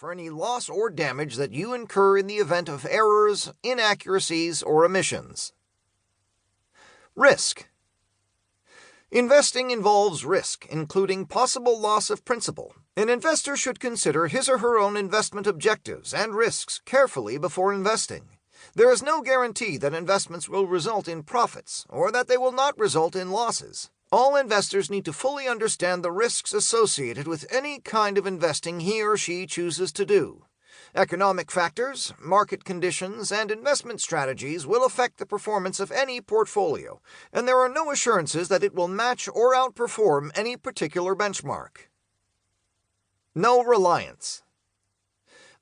for any loss or damage that you incur in the event of errors, inaccuracies, or omissions. Risk. Investing involves risk, including possible loss of principal. An investor should consider his or her own investment objectives and risks carefully before investing. There is no guarantee that investments will result in profits or that they will not result in losses. All investors need to fully understand the risks associated with any kind of investing he or she chooses to do. Economic factors, market conditions, and investment strategies will affect the performance of any portfolio, and there are no assurances that it will match or outperform any particular benchmark. No reliance.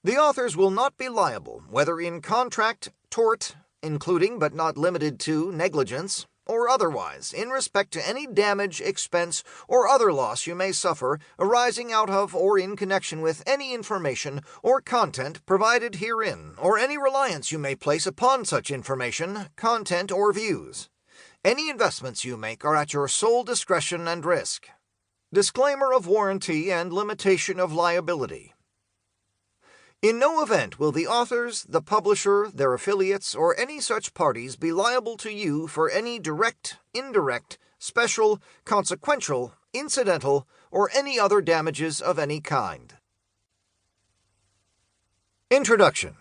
The authors will not be liable, whether in contract, tort, including but not limited to negligence, or otherwise, in respect to any damage, expense, or other loss you may suffer arising out of or in connection with any information or content provided herein, or any reliance you may place upon such information, content, or views. Any investments you make are at your sole discretion and risk. Disclaimer of warranty and limitation of liability. In no event will the authors, the publisher, their affiliates, or any such parties be liable to you for any direct, indirect, special, consequential, incidental, or any other damages of any kind. Introduction.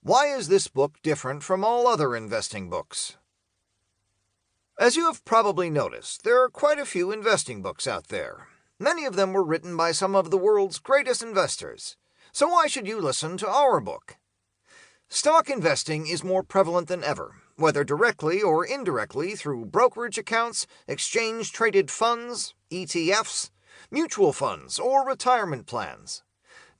Why is this book different from all other investing books? As you have probably noticed, there are quite a few investing books out there. Many of them were written by some of the world's greatest investors. So why should you listen to our book? Stock investing is more prevalent than ever, whether directly or indirectly through brokerage accounts, exchange-traded funds, ETFs, mutual funds, or retirement plans.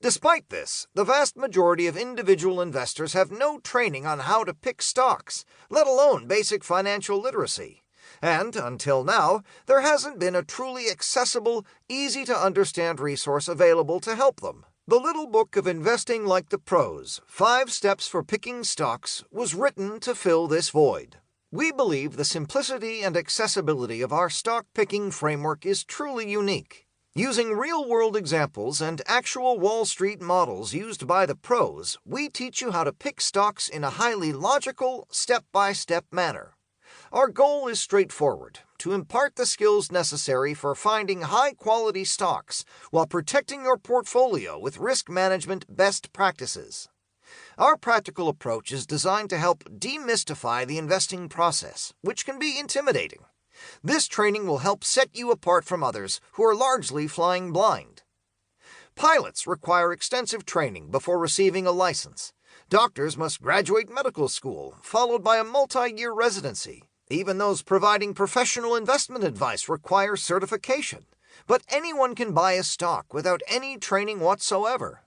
Despite this, the vast majority of individual investors have no training on how to pick stocks, let alone basic financial literacy. And, until now, there hasn't been a truly accessible, easy-to-understand resource available to help them. The little book of Investing Like the Pros, 5 Steps for Picking Stocks, was written to fill this void. We believe the simplicity and accessibility of our stock-picking framework is truly unique. Using real-world examples and actual Wall Street models used by the pros, we teach you how to pick stocks in a highly logical, step-by-step manner. Our goal is straightforward: to impart the skills necessary for finding high-quality stocks while protecting your portfolio with risk management best practices. Our practical approach is designed to help demystify the investing process, which can be intimidating. This training will help set you apart from others who are largely flying blind. Pilots require extensive training before receiving a license. Doctors must graduate medical school, followed by a multi-year residency. Even those providing professional investment advice require certification. But anyone can buy a stock without any training whatsoever.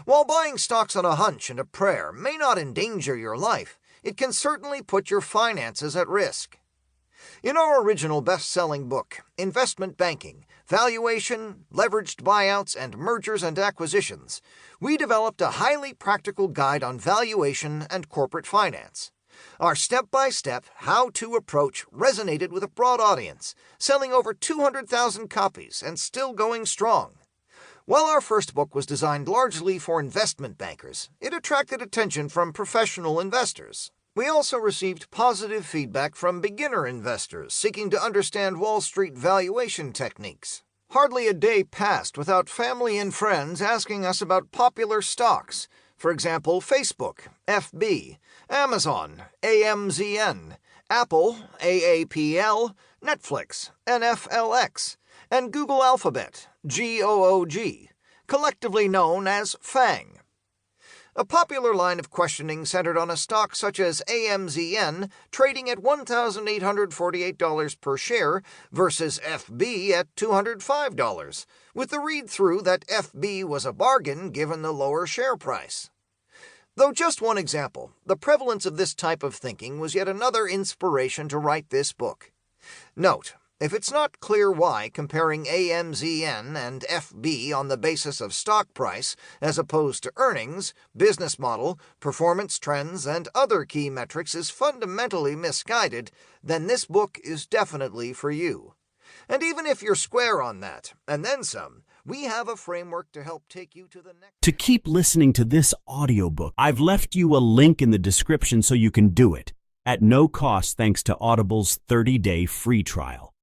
While buying stocks on a hunch and a prayer may not endanger your life, it can certainly put your finances at risk. In our original best-selling book, Investment Banking, Valuation, Leveraged Buyouts, and Mergers and Acquisitions, we developed a highly practical guide on valuation and corporate finance. Our step-by-step how-to approach resonated with a broad audience, selling over 200,000 copies and still going strong. While our first book was designed largely for investment bankers, it attracted attention from professional investors. We also received positive feedback from beginner investors seeking to understand Wall Street valuation techniques. Hardly a day passed without family and friends asking us about popular stocks. For example, Facebook, FB, Amazon, AMZN, Apple, AAPL, Netflix, NFLX, and Google Alphabet, GOOG, collectively known as FANG. A popular line of questioning centered on a stock such as AMZN trading at $1,848 per share versus FB at $205, with the read-through that FB was a bargain given the lower share price. Though just one example, the prevalence of this type of thinking was yet another inspiration to write this book. Note, if it's not clear why comparing AMZN and FB on the basis of stock price as opposed to earnings, business model, performance trends, and other key metrics is fundamentally misguided, then this book is definitely for you. And even if you're square on that, and then some, We have a framework to help take you to the next. To keep listening to this audiobook, I've left you a link in the description so you can do it at no cost thanks to Audible's 30-day free trial.